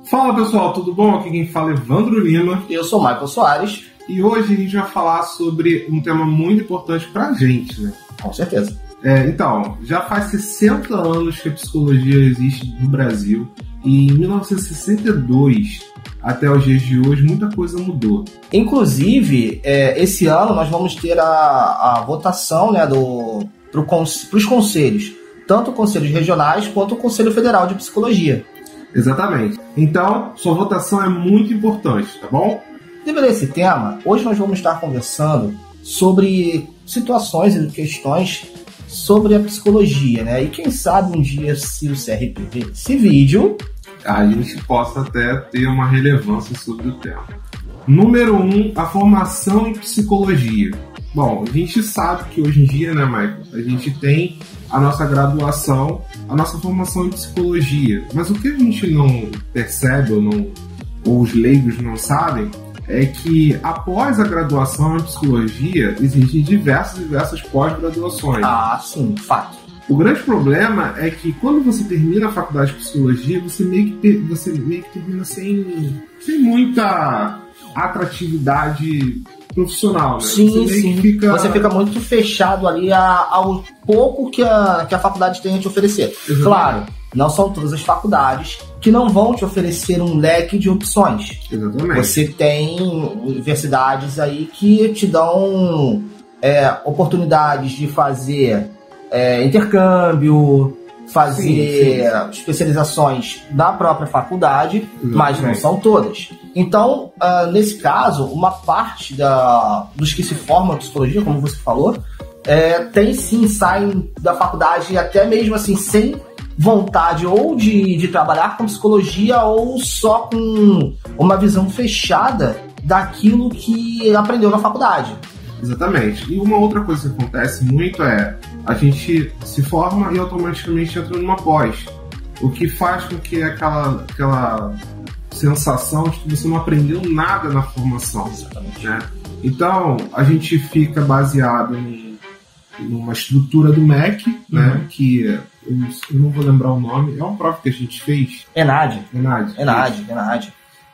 Fala pessoal, tudo bom? Aqui quem fala é Evandro Lima. Eu sou Michael Soares. E hoje a gente vai falar sobre um tema muito importante pra gente, né? Com certeza. Então, já faz 60 anos que a psicologia existe no Brasil. E em 1962 até os dias de hoje, muita coisa mudou. Inclusive, esse ano nós vamos ter a votação, né, para os conselhos. Tanto conselhos regionais quanto o Conselho Federal de Psicologia. Exatamente. Então, sua votação é muito importante, tá bom? Devido a esse tema, hoje nós vamos estar conversando sobre situações e questões sobre a psicologia, né? E quem sabe um dia, se o CRP ver esse vídeo, a gente possa até ter uma relevância sobre o tema. Número 1, a formação em psicologia. Bom, a gente sabe que hoje em dia, né, Michael, a gente tem a nossa graduação, a nossa formação em psicologia. Mas o que a gente não percebe ou os leigos não sabem é que após a graduação em psicologia existem diversas pós-graduações. Ah, sim, fato. O grande problema é que quando você termina a faculdade de psicologia, você meio que termina sem muita atratividade profissional, né? Sim. Você fica muito fechado ali ao pouco que a faculdade tem a te oferecer. Exatamente. Claro, não são todas as faculdades que não vão te oferecer um leque de opções. Exatamente. Você tem universidades aí que te dão oportunidades de fazer intercâmbio, fazer especializações da própria faculdade, mas não são todas. Então, nesse caso, uma parte dos que se formam em psicologia, como você falou, saem da faculdade até mesmo assim, sem vontade ou de trabalhar com psicologia ou só com uma visão fechada daquilo que aprendeu na faculdade. Exatamente. E uma outra coisa que acontece muito é a gente se forma e automaticamente entra numa pós. O que faz com que aquela sensação de que você não aprendeu nada na formação. Exatamente. Né? Então, a gente fica baseado numa estrutura do MEC, né? Que eu não vou lembrar o nome, é uma prova que a gente fez. ENAD.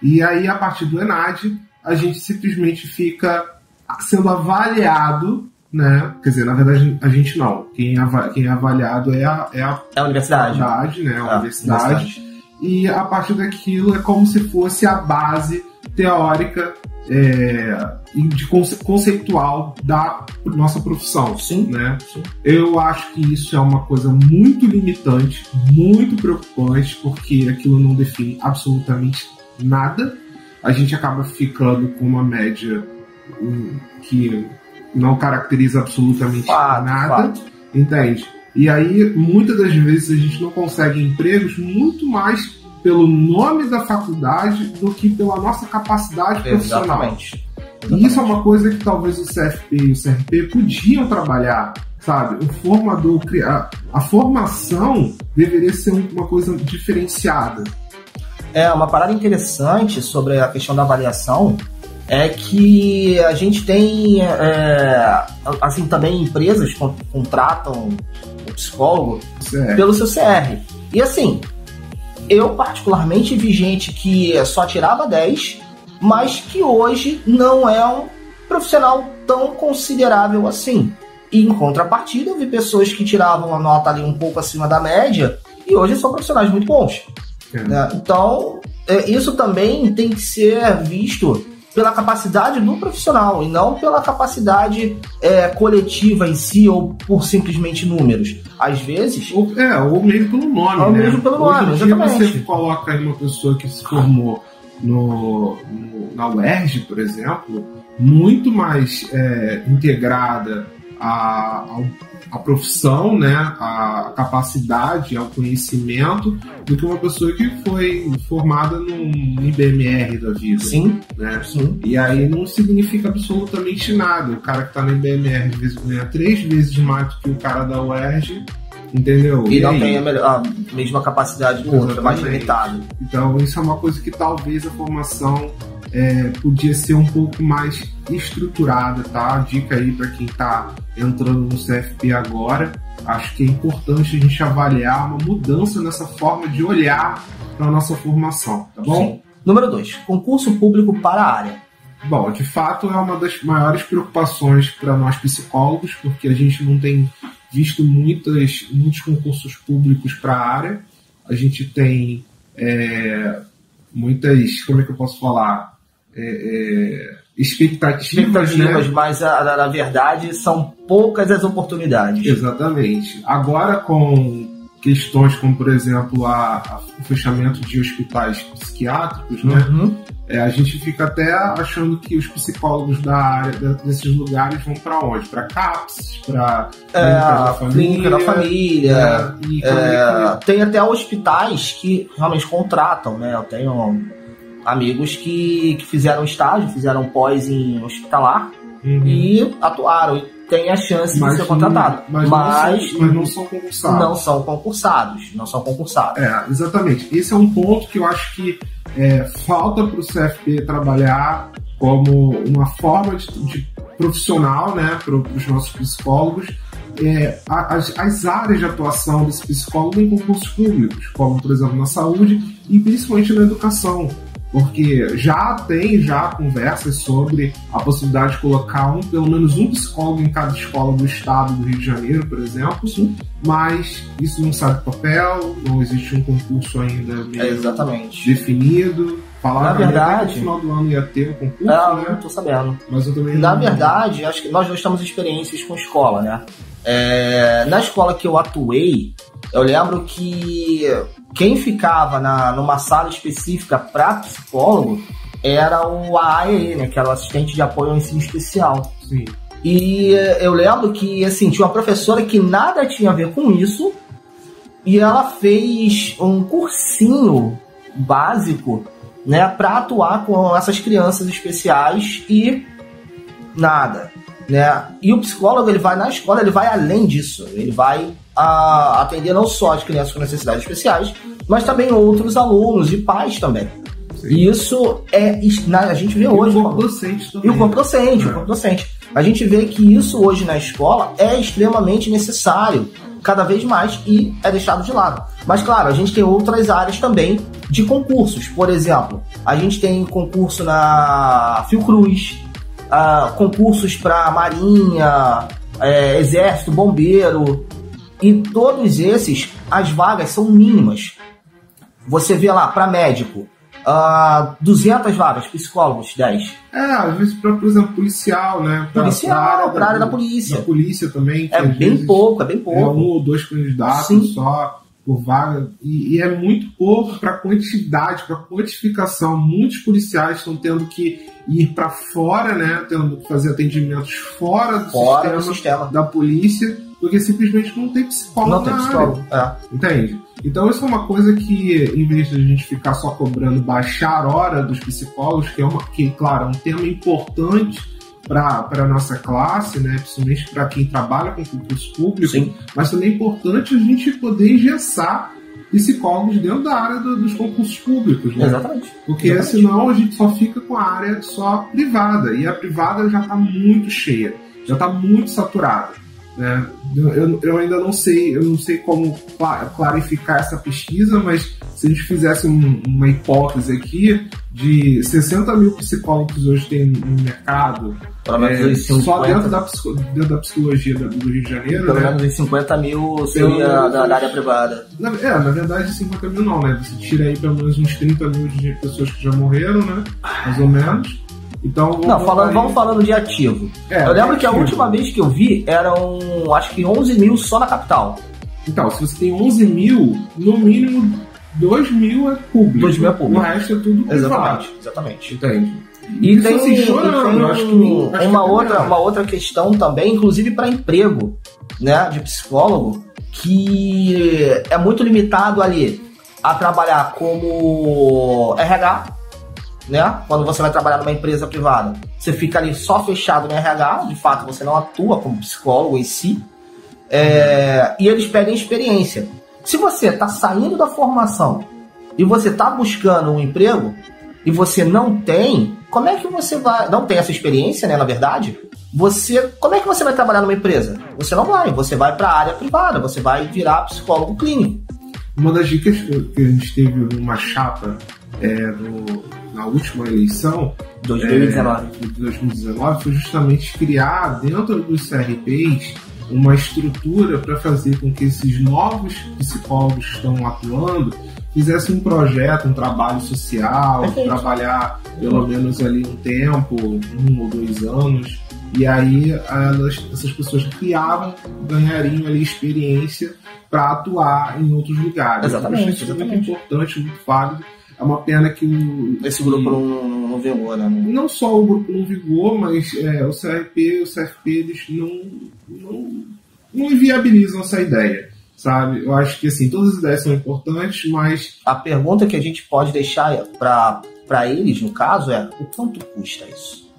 E aí, a partir do ENAD, a gente simplesmente fica sendo avaliado, né? Quer dizer, na verdade, a gente não. Quem é avaliado é a universidade. Né? A universidade. E a partir daquilo é como se fosse a base teórica e conceitual da nossa profissão. Sim. Né? Sim. Eu acho que isso é uma coisa muito limitante, muito preocupante, porque aquilo não define absolutamente nada. A gente acaba ficando com uma média que não caracteriza absolutamente nada. Entende? E aí, muitas das vezes, a gente não consegue empregos muito mais pelo nome da faculdade do que pela nossa capacidade profissional. Exatamente. E isso é uma coisa que talvez o CFP e o CRP podiam trabalhar, sabe? O formador, a formação deveria ser uma coisa diferenciada. Uma parada interessante sobre a questão da avaliação é que a gente tem, assim, também empresas que contratam o psicólogo pelo seu CR. E assim, eu particularmente vi gente que só tirava 10, mas que hoje não é um profissional tão considerável assim. E em contrapartida, eu vi pessoas que tiravam a nota ali um pouco acima da média e hoje são profissionais muito bons. Né? Então, isso também tem que ser visto pela capacidade do profissional e não pela capacidade coletiva em si ou por simplesmente números. Às vezes... Ou mesmo pelo nome, ou mesmo pelo nome, hoje em dia você coloca aí uma pessoa que se formou na UERJ, por exemplo, muito mais integrada à profissão, né, à capacidade, ao conhecimento, do que uma pessoa que foi formada num IBMR da vida. Sim, né? Sim. E aí não significa absolutamente nada. O cara que está no IBMR às vezes ganha 3 vezes mais do que o cara da UERJ, entendeu? E não tem a mesma capacidade do outro, é mais limitado. Então isso é uma coisa que talvez a formação podia ser um pouco mais estruturada, tá? Dica aí para quem está entrando no CFP agora. Acho que é importante a gente avaliar uma mudança nessa forma de olhar para a nossa formação, tá bom? Sim. Número 2, concurso público para a área. Bom, de fato é uma das maiores preocupações para nós psicólogos, porque a gente não tem visto muitos concursos públicos para a área. A gente tem muitas, como é que eu posso falar? Expectativas, né? Mas na verdade são poucas as oportunidades. Exatamente. Agora com questões como, por exemplo, o fechamento de hospitais psiquiátricos, né? Uhum. A gente fica até achando que os psicólogos da área desses lugares vão para onde? Para CAPS, para clínica da família. Tem até hospitais que realmente contratam, né? Eu tenho amigos que fizeram estágio, fizeram pós em hospitalar e atuaram. E tem a chance de ser contratado. Mas não são concursados. Não são concursados. Exatamente. Esse é um ponto que eu acho que falta para o CFP trabalhar como uma forma de profissional, né, para os nossos psicólogos. As áreas de atuação desse psicólogo em concursos públicos, como, por exemplo, na saúde e principalmente na educação. Porque já tem conversas sobre a possibilidade de colocar pelo menos um psicólogo em cada escola do estado do Rio de Janeiro, por exemplo. Sim. Mas isso não sai do papel, não existe um concurso ainda meio definido. Na verdade, que no final do ano ia ter um concurso, né? Não tô sabendo. Mas eu também Na verdade, acho que nós dois temos experiências com escola, né? Na escola que eu atuei, eu lembro que quem ficava numa sala específica para psicólogo era o AAE, né, que era o assistente de apoio ao ensino especial. Sim. E eu lembro que assim, tinha uma professora que nada tinha a ver com isso e ela fez um cursinho básico, né, para atuar com essas crianças especiais e nada, né? E o psicólogo, ele vai na escola, ele vai além disso, ele vai atender não só as crianças com necessidades especiais, mas também outros alunos e pais também. Sim. E isso a gente vê hoje. E o corpo docente também. E o corpo docente. A gente vê que isso hoje na escola é extremamente necessário, cada vez mais, e é deixado de lado. Mas claro, a gente tem outras áreas também de concursos. Por exemplo, a gente tem concurso na Fiocruz, concursos para Marinha, Exército, Bombeiro, e todos esses, as vagas são mínimas. Você vê lá, para médico, 200 vagas, psicólogos, 10. Às vezes, por exemplo, policial, né? Para a área da polícia. Da polícia também. É bem pouco. É 1 ou 2 candidatos. Sim. Só por vaga. E é muito pouco para quantidade, para quantificação. Muitos policiais estão tendo que ir para fora, né? Tendo que fazer atendimentos fora do sistema da polícia, porque simplesmente não tem psicólogo na área. Entende? Então isso é uma coisa que, em vez de a gente ficar só cobrando baixar hora dos psicólogos, que claro, é um tema importante para a nossa classe, né? Principalmente para quem trabalha com concurso público. Sim. Mas também é importante a gente poder engessar psicólogos dentro da área dos concursos públicos, né? Exatamente. Porque senão a gente só fica com a área só privada, e a privada já está muito cheia, já está muito saturada. Né? Eu ainda não sei como clarificar essa pesquisa, mas se a gente fizesse uma hipótese aqui de 60 mil psicólogos hoje tem no mercado, só dentro da psicologia do Rio de Janeiro, pelo menos em 50 mil seria da área privada. Na verdade 50 mil não, né? Você tira aí pelo menos uns 30 mil de pessoas que já morreram, né? Mais ou menos. Então, vamos falando de ativo. Eu lembro que a última vez que eu vi eram, acho que 11 mil só na capital. Então, se você tem 11 mil, no mínimo 2 mil é público. 2 mil é público. O resto é tudo privado. Exatamente. Entende? E tem uma outra questão também, inclusive para emprego, né, de psicólogo, que é muito limitado ali a trabalhar como RH, né? Quando você vai trabalhar numa empresa privada, você fica ali só fechado no RH, de fato você não atua como psicólogo em si, e eles pedem experiência. Se você está saindo da formação e você está buscando um emprego, e você não tem, como é que você vai... Não tem essa experiência, né, na verdade? Como é que você vai trabalhar numa empresa? Você não vai, você vai para a área privada, você vai virar psicólogo clínico. Uma das dicas que a gente teve numa chapa na última eleição 2019 foi justamente criar dentro dos CRPs uma estrutura para fazer com que esses novos psicólogos que estão atuando fizessem um projeto, um trabalho social, trabalhar pelo menos ali um tempo, 1 ou 2 anos, e aí essas pessoas que criavam ganhariam ali experiência para atuar em outros lugares. Exatamente. Isso é muito importante, muito válido. É uma pena que esse grupo não vingou, né? Não só o grupo não vingou, mas o CRP e o CFP eles não inviabilizam essa ideia, sabe? Eu acho que assim, todas as ideias são importantes, mas a pergunta que a gente pode deixar para eles, no caso, é o quanto custa isso?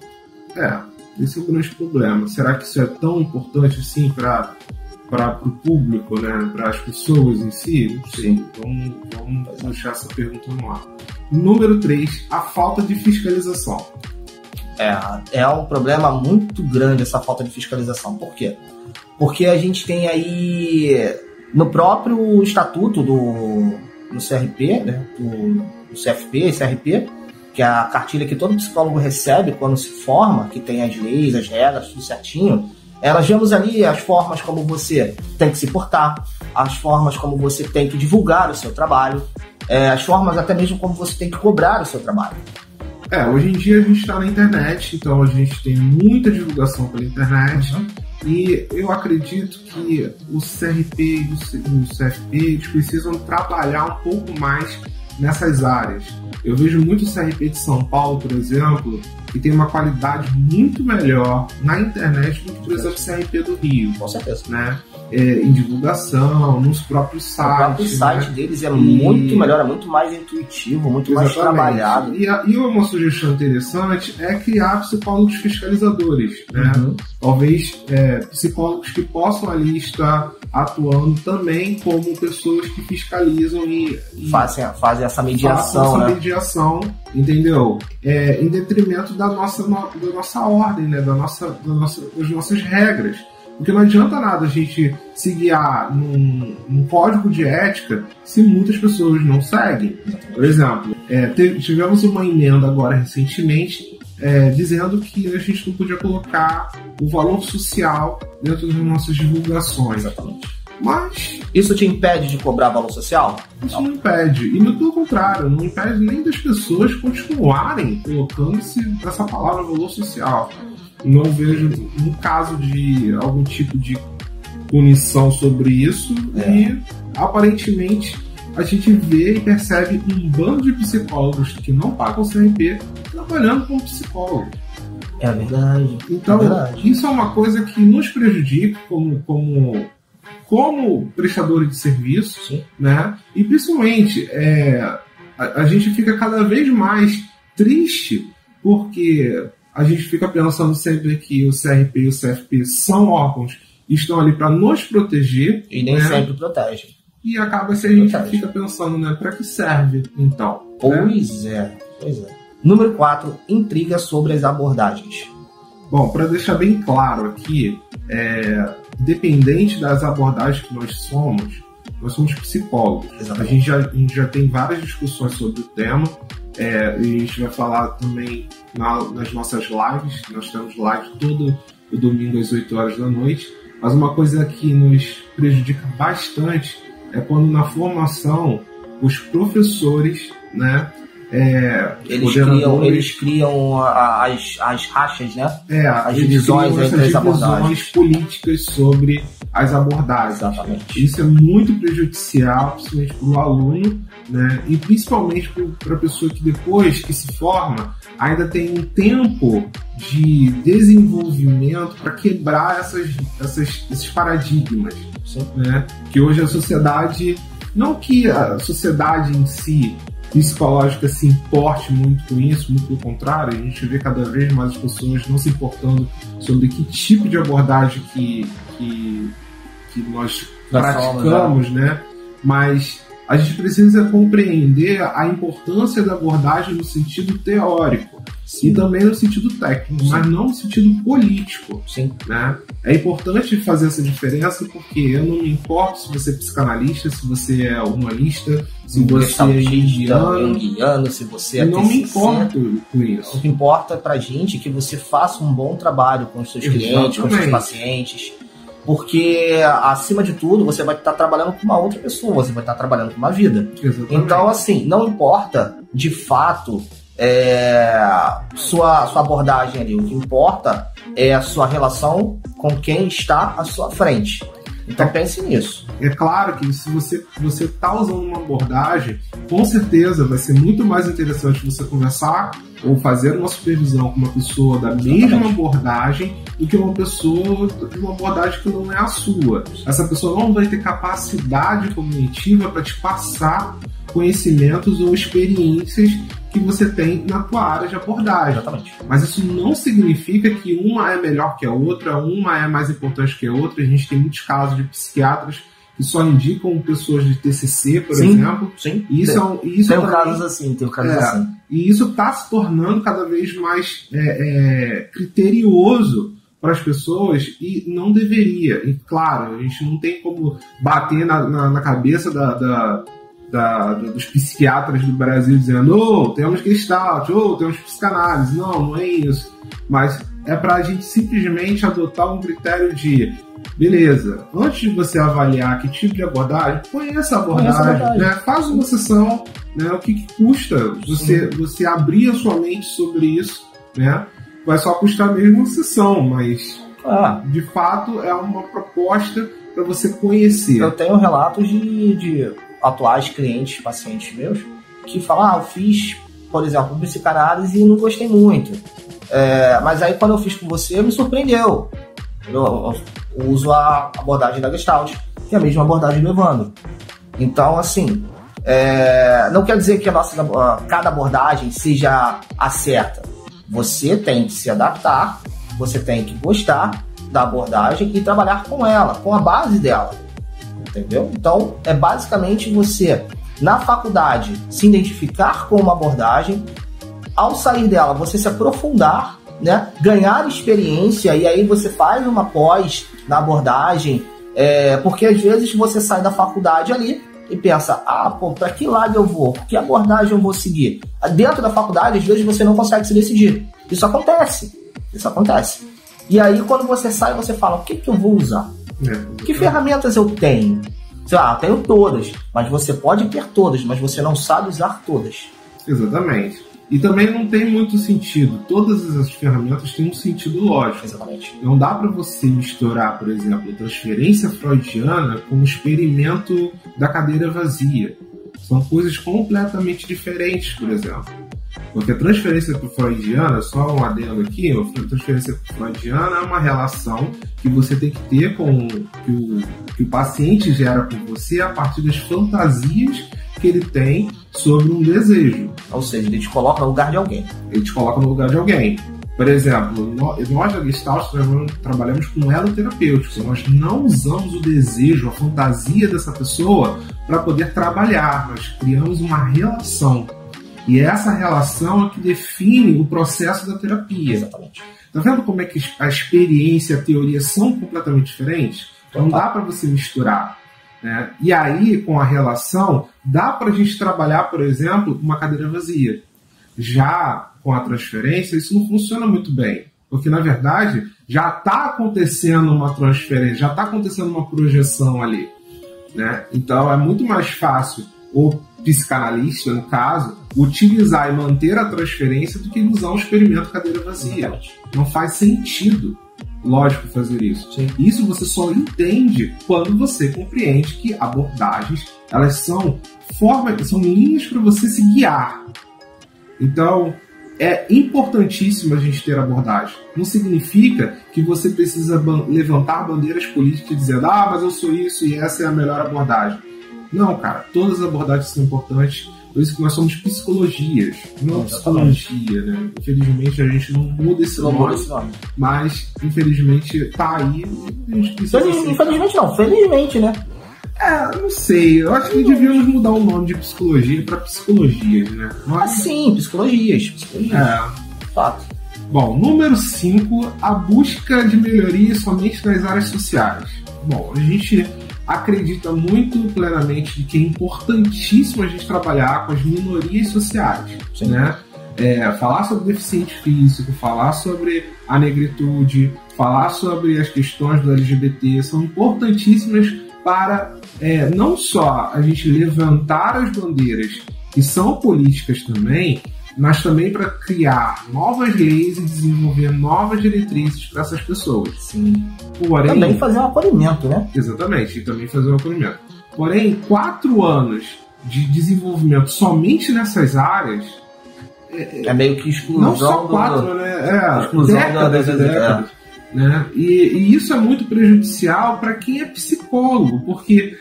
Esse é o grande problema. Será que isso é tão importante assim para o público, né? Para as pessoas em si? Sim. Vamos deixar essa pergunta no ar. Número 3, a falta de fiscalização. É um problema muito grande essa falta de fiscalização. Por quê? Porque a gente tem aí, no próprio estatuto do CRP, né? do CFP e CRP, que é a cartilha que todo psicólogo recebe quando se forma, que tem as leis, as regras, tudo certinho. Nós vemos ali as formas como você tem que se portar, as formas como você tem que divulgar o seu trabalho, as formas até mesmo como você tem que cobrar o seu trabalho. Hoje em dia a gente está na internet, então a gente tem muita divulgação pela internet, e eu acredito que o CRP e o CFP eles precisam trabalhar um pouco mais nessas áreas. Eu vejo muito CRP de São Paulo, por exemplo, que tem uma qualidade muito melhor na internet do que, por exemplo, o CRP do Rio. Com certeza. Né? Em divulgação, nos próprios sites. O próprio site deles é muito melhor, é muito mais intuitivo, muito mais trabalhado. E uma sugestão interessante é criar psicólogos fiscalizadores. Né? Talvez psicólogos que possam ali estar atuando também como pessoas que fiscalizam e fazem essa mediação, mediação, entendeu? Em detrimento da nossa ordem, né? das nossas regras. Porque não adianta nada a gente se guiar num código de ética se muitas pessoas não seguem. Por exemplo, tivemos uma emenda agora recentemente dizendo que a gente não podia colocar o valor social dentro das nossas divulgações. Exatamente. Mas isso te impede de cobrar valor social? Isso não impede. E pelo contrário, não impede nem das pessoas continuarem colocando essa palavra valor social. Não vejo um caso de algum tipo de punição sobre isso e aparentemente a gente vê e percebe um bando de psicólogos que não pagam CRP trabalhando como psicólogo. É verdade. Então, isso é uma coisa que nos prejudica como prestadores de serviço, sim, né? E principalmente a gente fica cada vez mais triste porque a gente fica pensando sempre que o CRP e o CFP são órgãos que estão ali para nos proteger. E nem sempre protegem. E acaba se a gente fica pensando, né? Para que serve, então? Pois é. Número 4, intriga sobre as abordagens. Bom, para deixar bem claro aqui, dependente das abordagens que nós somos psicólogos. Exatamente. A gente já tem várias discussões sobre o tema. A gente vai falar também nas nossas lives. Nós temos live todo o domingo às 8 horas da noite. Mas uma coisa que nos prejudica bastante é quando na formação os professores, né, eles criam as rachas, né? As divisões entre as abordagens políticas sobre as abordagens. Exatamente. Isso é muito prejudicial, principalmente para o aluno, né? E principalmente para a pessoa que depois que se forma ainda tem um tempo de desenvolvimento para quebrar esses paradigmas, né? Que hoje a sociedade, não que a sociedade em si psicológica se importe muito com isso, muito pelo contrário, a gente vê cada vez mais as pessoas não se importando sobre que tipo de abordagem que nós praticamos, né? Mas a gente precisa compreender a importância da abordagem no sentido teórico. Sim. E também no sentido técnico, sim, mas não no sentido político. Sim. Né? É importante fazer essa diferença porque eu não me importo se você é psicanalista, se você é humanista, se você é indiano, se você é eu não me importo com isso. O que importa pra gente é que você faça um bom trabalho com os seus clientes, com os seus pacientes. Porque, acima de tudo, você vai estar trabalhando com uma outra pessoa, você vai estar trabalhando com uma vida. Exatamente. Então, assim, não importa, de fato, sua abordagem ali. O que importa é a sua relação com quem está à sua frente. Então, pense nisso. É claro que se você está usando uma abordagem, com certeza vai ser muito mais interessante você conversar ou fazer uma supervisão com uma pessoa da mesma abordagem do que uma pessoa de uma abordagem que não é a sua. Essa pessoa não vai ter capacidade cognitiva para te passar conhecimentos ou experiências que você tem na tua área de abordagem. Exatamente. Mas isso não significa que uma é melhor que a outra, uma é mais importante que a outra. A gente tem muitos casos de psiquiatras que só indicam pessoas de TCC, por exemplo. Sim. Tem casos assim, assim. E isso está se tornando cada vez mais criterioso para as pessoas e não deveria. E claro, a gente não tem como bater na cabeça dos psiquiatras do Brasil dizendo temos Gestalt, temos psicanálise. Não é isso. Mas é para a gente simplesmente adotar um critério de beleza, antes de você avaliar que tipo de abordagem, conheça a abordagem. Né? Faz uma sessão, né? O que custa você abrir a sua mente sobre isso, né? Vai só custar mesmo uma sessão, mas de fato é uma proposta para você conhecer. Eu tenho relatos de atuais clientes, pacientes meus, que falam, eu fiz, por exemplo, psicanálise e não gostei muito. Mas aí quando eu fiz com você, me surpreendeu. Eu uso a abordagem da Gestalt, que é a mesma abordagem do Evandro. Então, assim, não quer dizer que cada abordagem seja a certa. Você tem que se adaptar, você tem que gostar da abordagem e trabalhar com ela, com a base dela. Entendeu? Então, é basicamente você, na faculdade, se identificar com uma abordagem, ao sair dela, você se aprofundar, né? Ganhar experiência, e aí você faz uma pós na abordagem, porque às vezes você sai da faculdade ali e pensa, para que lado eu vou? Que abordagem eu vou seguir? Dentro da faculdade, às vezes você não consegue se decidir. Isso acontece. E aí, quando você sai, você fala, o que eu vou usar? Que ferramentas eu tenho? Eu tenho todas, mas você pode ter todas, mas você não sabe usar todas. Exatamente. E também não tem muito sentido. Todas essas ferramentas têm um sentido lógico. Exatamente. Não dá para você misturar, por exemplo, a transferência freudiana com o experimento da cadeira vazia. São coisas completamente diferentes, por exemplo. Porque a transferência freudiana, só um adendo aqui, a transferência freudiana é uma relação que você tem que ter com que o paciente gera com você a partir das fantasias que ele tem sobre um desejo. Ou seja, ele te coloca no lugar de alguém. Por exemplo, nós da Gestalt trabalhamos com elo terapêutico. Nós não usamos o desejo, a fantasia dessa pessoa para poder trabalhar. Nós criamos uma relação. E essa relação é que define o processo da terapia. Exatamente. Tá vendo como é que a experiência e a teoria são completamente diferentes? Não dá para você misturar. Né? E aí, com a relação, dá para a gente trabalhar, por exemplo, uma cadeira vazia. Já com a transferência, isso não funciona muito bem. Porque, na verdade, já está acontecendo uma transferência, já está acontecendo uma projeção ali. Né? Então, é muito mais fácil o psicanalista, no caso, utilizar e manter a transferência do que usar um experimento cadeira vazia. Não faz sentido, lógico, fazer isso. Sim. Isso você só entende quando você compreende que abordagens, elas são linhas para você se guiar. Então, é importantíssimo a gente ter abordagem. Não significa que você precisa levantar bandeiras políticas dizendo mas eu sou isso e essa é a melhor abordagem. Não, cara, todas as abordagens são importantes, por isso que nós somos psicologias, não psicologia, né? Infelizmente a gente não muda esse nome, mas infelizmente tá aí. A gente precisa infelizmente não, felizmente, né? Não sei. Eu acho que devíamos mudar o nome de psicologia para psicologias, né? Sim, psicologias. Fato. Bom, número 5, a busca de melhoria somente nas áreas sociais. Bom, a gente acredita muito plenamente de que é importantíssimo a gente trabalhar com as minorias sociais, né? Falar sobre deficiente físico, falar sobre a negritude, falar sobre as questões do LGBT são importantíssimas para não só a gente levantar as bandeiras que são políticas também, mas também para criar novas leis e desenvolver novas diretrizes para essas pessoas. Sim. Porém, também fazer um acolhimento, né? Exatamente, e também fazer um acolhimento. Porém, 4 anos de desenvolvimento somente nessas áreas é meio que exclusão. Não só 4, né? Exclusão décadas. Né? E isso é muito prejudicial para quem é psicólogo, porque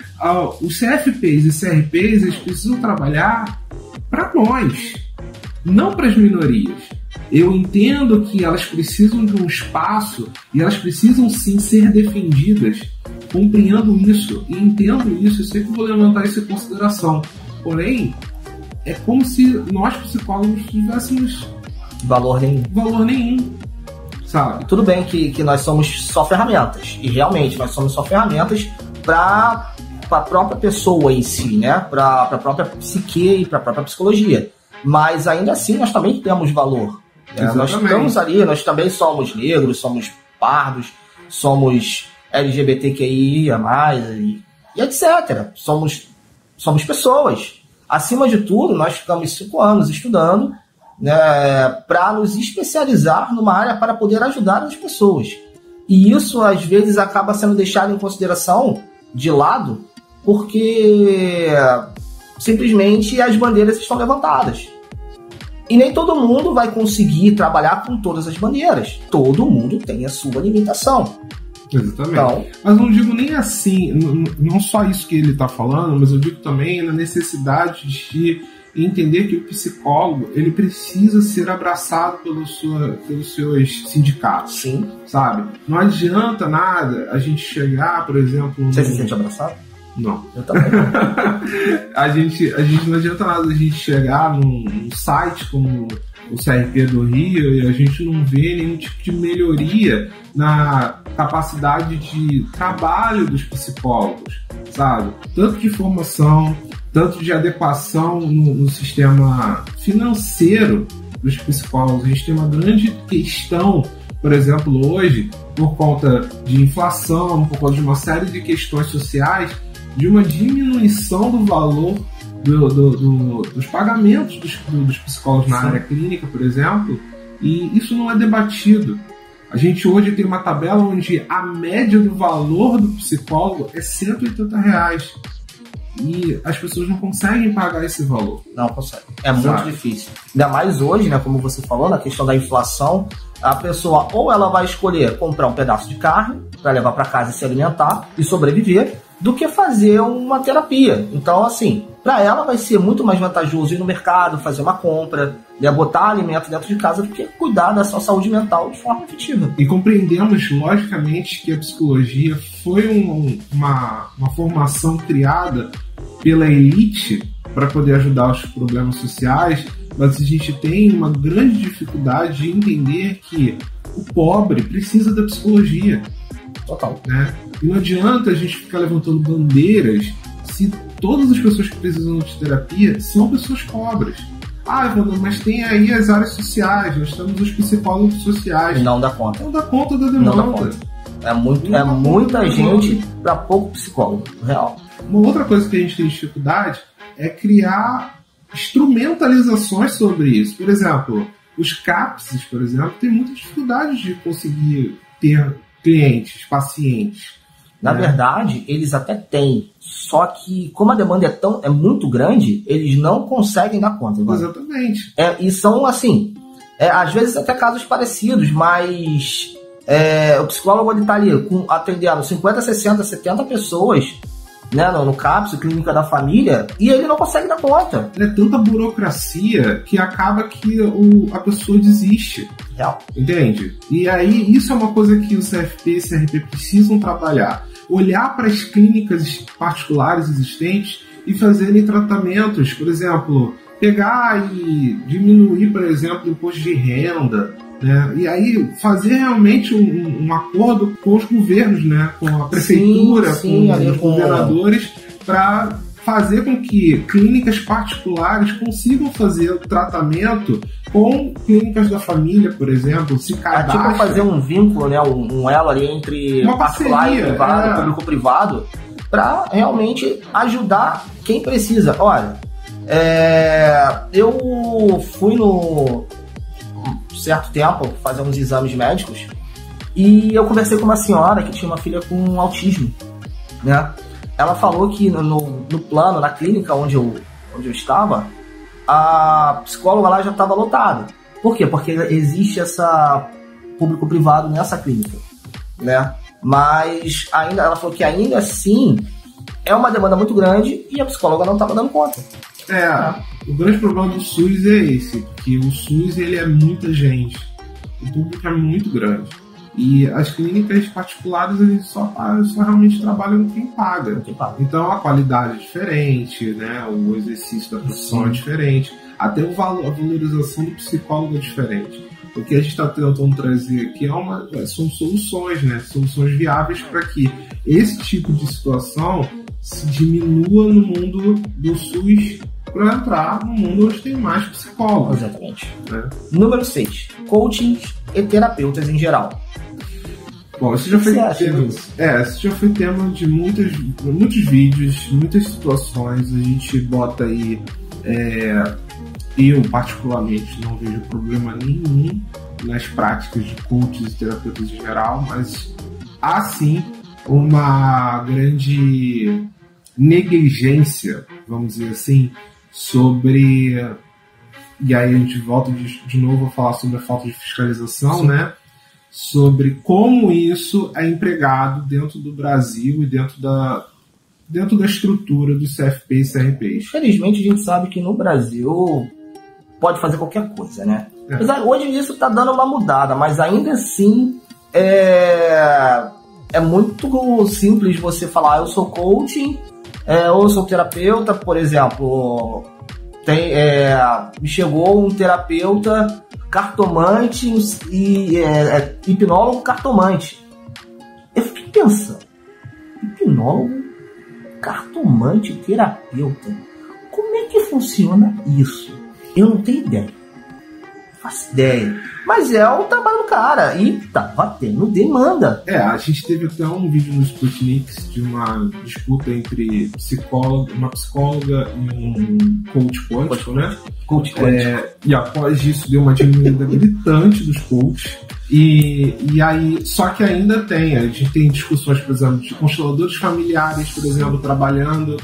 os CFPs e CRPs eles precisam trabalhar para nós, não para as minorias. Eu entendo que elas precisam de um espaço e elas precisam sim ser defendidas. Compreendo isso e entendo isso, eu sei que vou levantar isso em consideração. Porém, é como se nós psicólogos tivéssemos valor nenhum. Sabe? Tudo bem que nós somos só ferramentas, e realmente nós somos só ferramentas para a própria pessoa em si, né? Para a própria psique e para a própria psicologia. Mas ainda assim nós também temos valor. Nós estamos ali, nós também somos negros, somos pardos, somos LGBTQIA+, e etc. Somos pessoas. Acima de tudo, nós ficamos 5 anos estudando, né, para nos especializar numa área para poder ajudar as pessoas. E isso, às vezes, acaba sendo deixado em consideração de lado, porque simplesmente as bandeiras estão levantadas. E nem todo mundo vai conseguir trabalhar com todas as bandeiras. Todo mundo tem a sua limitação. Exatamente. Então, mas não digo nem assim, não só isso que ele está falando, mas eu digo também na necessidade de entender que o psicólogo ele precisa ser abraçado pelos seus sindicatos. Sim. Sabe? Não adianta nada a gente chegar, por exemplo... Você se sente abraçado? Não. Eu também. a gente não adianta nada a gente chegar num site como o CRP do Rio e a gente não vê nenhum tipo de melhoria na capacidade de trabalho dos psicólogos, sabe? Tanto de formação, tanto de adequação no sistema financeiro dos psicólogos. A gente tem uma grande questão, por exemplo, hoje, por conta de inflação, por conta de uma série de questões sociais, de uma diminuição do valor dos pagamentos dos psicólogos na área clínica, por exemplo, e isso não é debatido. A gente hoje tem uma tabela onde a média do valor do psicólogo é R$180. E as pessoas não conseguem pagar esse valor. Não conseguem. É muito difícil. Ainda mais hoje, né, como você falou, na questão da inflação, a pessoa ou ela vai escolher comprar um pedaço de carne para levar para casa e se alimentar e sobreviver, do que fazer uma terapia. Então, assim, para ela vai ser muito mais vantajoso ir no mercado, fazer uma compra, né, botar alimento dentro de casa, do que cuidar da sua saúde mental de forma efetiva. E compreendemos, logicamente, que a psicologia foi uma formação criada pela elite para poder ajudar os problemas sociais, mas a gente tem uma grande dificuldade de entender que o pobre precisa da psicologia. Total. Né? E não adianta a gente ficar levantando bandeiras se todas as pessoas que precisam de terapia são pessoas pobres. Evandro, mas tem aí as áreas sociais, nós temos os psicólogos sociais. Não dá conta. Não dá conta da demanda. Não dá conta. É muita gente para pouco psicólogo, real. Uma outra coisa que a gente tem dificuldade é criar instrumentalizações sobre isso. Por exemplo, os CAPS, por exemplo, têm muita dificuldade de conseguir ter clientes, pacientes. Na verdade, eles até têm, só que como a demanda é muito grande, eles não conseguem dar conta. Exatamente. E são assim, às vezes até casos parecidos, mas o psicólogo ele está ali atendendo 50, 60, 70 pessoas, né, no CAPS, Clínica da Família, e ele não consegue dar conta. É tanta burocracia que acaba que a pessoa desiste. Real. Entende? E aí, isso é uma coisa que o CFP e o CRP precisam trabalhar. olhar para as clínicas particulares existentes e fazerem tratamentos, por exemplo, pegar e diminuir, por exemplo, o imposto de renda, né? E aí fazer realmente um acordo com os governos, né? Com a prefeitura, com os governadores, para fazer com que clínicas particulares consigam fazer o tratamento com clínicas da família, por exemplo, se cadastram. Tipo fazer um vínculo, né, um elo ali entre uma particular parceria, e privado, público-privado, para realmente ajudar quem precisa. Olha, eu fui no certo tempo fazer uns exames médicos e eu conversei com uma senhora que tinha uma filha com autismo, né? Ela falou que no plano, na clínica onde eu estava, a psicóloga lá já estava lotada. Por quê? Porque existe essa público-privado nessa clínica, né? Mas ainda, ela falou que ainda assim é uma demanda muito grande e a psicóloga não estava dando conta. O grande problema do SUS é esse, que o SUS ele é muita gente, o público é muito grande. E as clínicas particulares eles só realmente trabalham com quem paga. Então a qualidade é diferente, né? O exercício da profissão é diferente, até a valorização do psicólogo é diferente. O que a gente está tentando trazer aqui são soluções, né? Soluções viáveis para que esse tipo de situação se diminua no mundo do SUS para entrar no mundo onde tem mais psicólogos. Exatamente. Né? Número 6. Coachings e terapeutas em geral. Bom, isso já foi tema de muitos vídeos, muitas situações. A gente bota aí. Eu, particularmente, não vejo problema nenhum nas práticas de coaches e terapeutas em geral, mas há sim uma grande negligência, vamos dizer assim, sobre. E aí a gente volta de novo a falar sobre a falta de fiscalização, sim, né? Sobre como isso é empregado dentro do Brasil e dentro da estrutura dos CFP e CRPs. Felizmente a gente sabe que no Brasil pode fazer qualquer coisa, né? Hoje isso está dando uma mudada, mas ainda assim é muito simples você falar eu sou coaching, ou eu sou terapeuta, por exemplo. Me chegou um terapeuta cartomante e hipnólogo cartomante. Eu fiquei pensando, hipnólogo, cartomante, terapeuta, como é que funciona isso? Eu não tenho ideia. Não faço ideia. Mas é o trabalho do cara. E tava tendo demanda. A gente teve até um vídeo no Sputnik de uma disputa entre uma psicóloga e um coach quântico, né? Coach quântico. E após isso deu uma diminuída gritante dos coaches. E aí, só que ainda a gente tem discussões, por exemplo, de consteladores familiares, por exemplo, trabalhando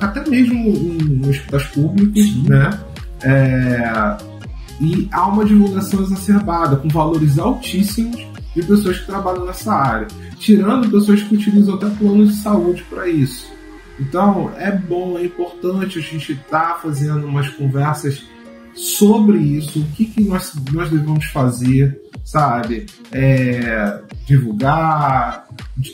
até mesmo em hospitais públicos, sim, né? E há uma divulgação exacerbada, com valores altíssimos de pessoas que trabalham nessa área, tirando pessoas que utilizam até planos de saúde para isso. Então, é bom, é importante a gente estar fazendo umas conversas sobre isso, o que nós devemos fazer, sabe? Divulgar,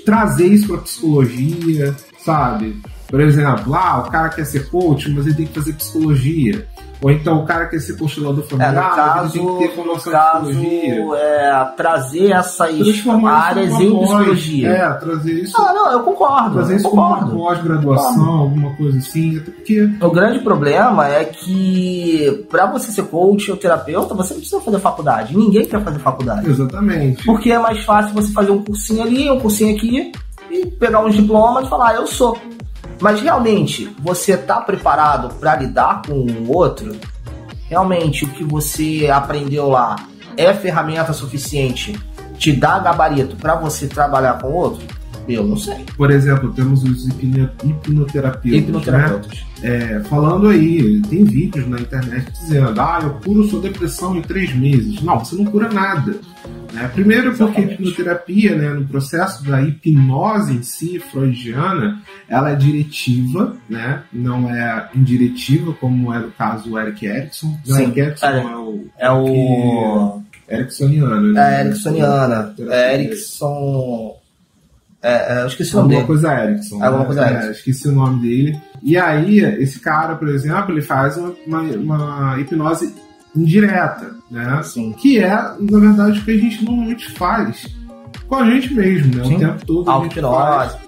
trazer isso para a psicologia, sabe? Por exemplo, o cara quer ser coach, mas ele tem que fazer psicologia. Ou então o cara quer ser constelador familiar, ele tem que ter formação de psicologia. Trazer essas áreas em psicologia. Trazer isso. Não, eu concordo. Trazer isso como uma pós-graduação, alguma coisa assim. Até porque o grande problema é que para você ser coach ou terapeuta, você não precisa fazer faculdade. Ninguém quer fazer faculdade. Exatamente. Porque é mais fácil você fazer um cursinho ali, um cursinho aqui, e pegar uns diplomas e falar, eu sou. Mas realmente, você está preparado para lidar com o outro? Realmente, o que você aprendeu lá é ferramenta suficiente? Te dá gabarito para você trabalhar com o outro? Eu não sei. Por exemplo, temos os hipnoterapeutas. Né? Falando aí, tem vídeos na internet dizendo, eu curo sua depressão em 3 meses. Não, você não cura nada. Né? Primeiro porque a hipnoterapia, né, no processo da hipnose em si, freudiana, ela é diretiva, né? Não é indiretiva, como é no caso do Erik Erikson. O Erik Erikson é o ericksoniano, né? Ericksoniana. Erickson... Eu esqueci o nome dele. Alguma coisa Erickson. Alguma coisa Erickson. Esqueci o nome dele. E aí, esse cara, por exemplo, ele faz uma hipnose indireta, né? Sim. Que é, na verdade, o que a gente normalmente faz com a gente mesmo, né? Sim. O tempo todo. Auto-hipnose.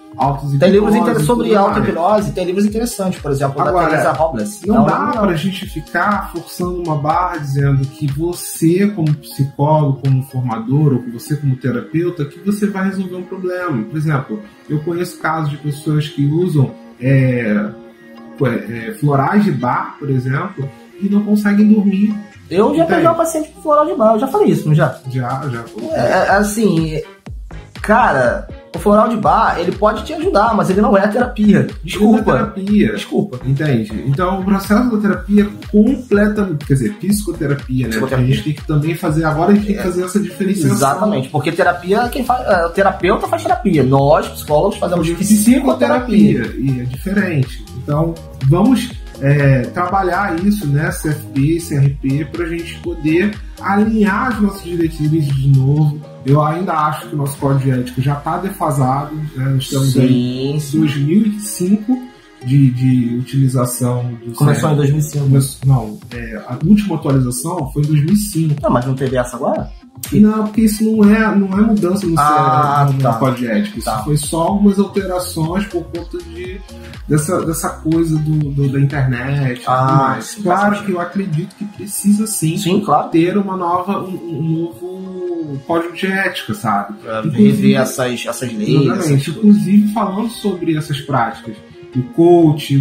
Tem livros sobre auto-hipnose, tem livros interessantes, por exemplo, da Teresa Robles. Não dá pra gente ficar forçando uma barra dizendo que você, como psicólogo, como formador, ou você como terapeuta, que você vai resolver um problema. Por exemplo, eu conheço casos de pessoas que usam florais de bar, por exemplo, e não conseguem dormir. Eu já peguei um paciente com floral de bar, eu já falei isso, não já? Já. Assim, cara, o floral de bar, ele pode te ajudar, mas ele não é terapia. Desculpa. Não é terapia. Desculpa. Entende? Então, o processo da terapia é completamente... Quer dizer, psicoterapia, né? Porque a gente tem que também fazer... Agora a gente tem que fazer essa diferenciação. Exatamente, porque terapia, quem faz... O terapeuta faz terapia. Nós, psicólogos, fazemos psicoterapia. E é diferente. Então, vamos... trabalhar isso, né, CFP, CRP, para a gente poder alinhar as nossas diretrizes de novo. Eu ainda acho que o nosso código ético já está defasado, né? Nós estamos em 2005 de utilização do Começou em 2005. Não, a última atualização foi em 2005. Não, mas não teve essa agora? Não, porque isso não é mudança no código ético. Isso foi só algumas alterações por conta dessa coisa da internet e tudo mais. Claro que eu acredito que precisa sim claro, ter um novo código de ética, sabe? Rever essas leis. Exatamente. Inclusive falando sobre essas práticas do coach,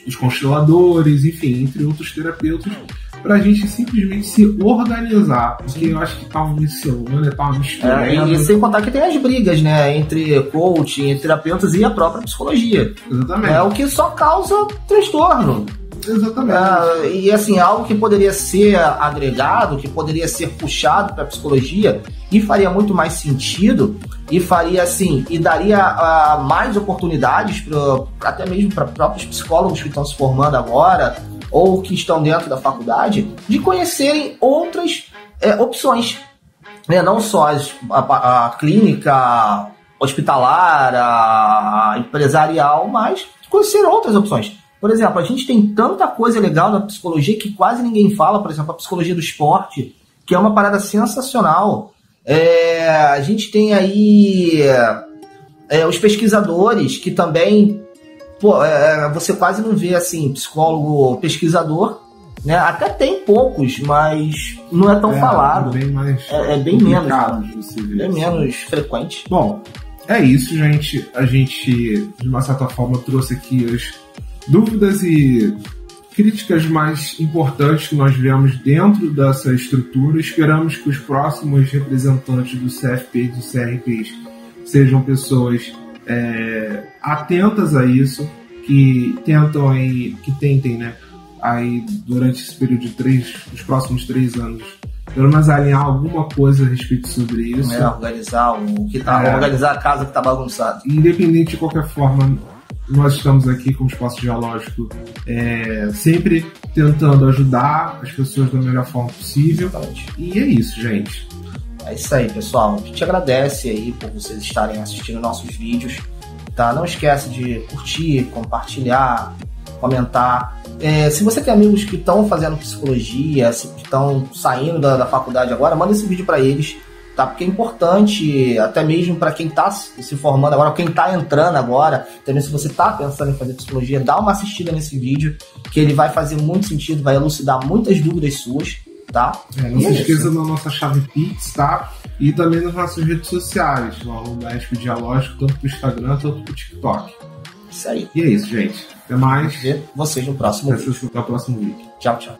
dos consteladores, enfim, entre outros terapeutas, pra gente simplesmente se organizar, porque eu acho que tá uma miscelânea, tá uma mistura. E sem contar que tem as brigas, né, entre coach, entre terapeutas e a própria psicologia. Exatamente. É o que só causa transtorno. Exatamente. E assim, algo que poderia ser agregado, que poderia ser puxado para a psicologia e faria muito mais sentido e faria assim, e daria mais oportunidades até mesmo para próprios psicólogos que estão se formando agora ou que estão dentro da faculdade, de conhecerem outras opções, né? Não só a clínica hospitalar, a empresarial, mas conhecer outras opções. Por exemplo, a gente tem tanta coisa legal na psicologia que quase ninguém fala, por exemplo, a psicologia do esporte, que é uma parada sensacional. A gente tem aí os pesquisadores, que também você quase não vê assim, psicólogo pesquisador, né? Até tem poucos, mas não é tão falado. Bem menos frequente. Bom, é isso, gente. A gente, de uma certa forma, trouxe aqui as dúvidas e críticas mais importantes que nós vemos dentro dessa estrutura. Esperamos que os próximos representantes do CFP e do CRPs sejam pessoas atentas a isso, que tentem, né, aí durante esse período dos próximos 3 anos, pelo menos alinhar alguma coisa a respeito sobre isso. Organizar a casa que está bagunçada. Independente de qualquer forma, nós estamos aqui como Espaço Dialógico, sempre tentando ajudar as pessoas da melhor forma possível. Exatamente. E é isso, gente. É isso aí, pessoal. A gente agradece aí por vocês estarem assistindo nossos vídeos. Tá? Não esquece de curtir, compartilhar, comentar. Se você tem amigos que estão fazendo psicologia, que estão saindo da faculdade agora, manda esse vídeo para eles. Tá? Porque é importante, até mesmo para quem está se formando agora, quem está entrando agora, também se você está pensando em fazer psicologia, dá uma assistida nesse vídeo, que ele vai fazer muito sentido, vai elucidar muitas dúvidas suas, tá? Não se esqueça da nossa chave Pix, tá? E também nas nossas redes sociais, no ESP Dialógico, tanto pro Instagram, tanto pro TikTok. Isso aí. E é isso, gente. Até mais. Ver vocês no próximo vídeo. Até o próximo vídeo. Tchau, tchau.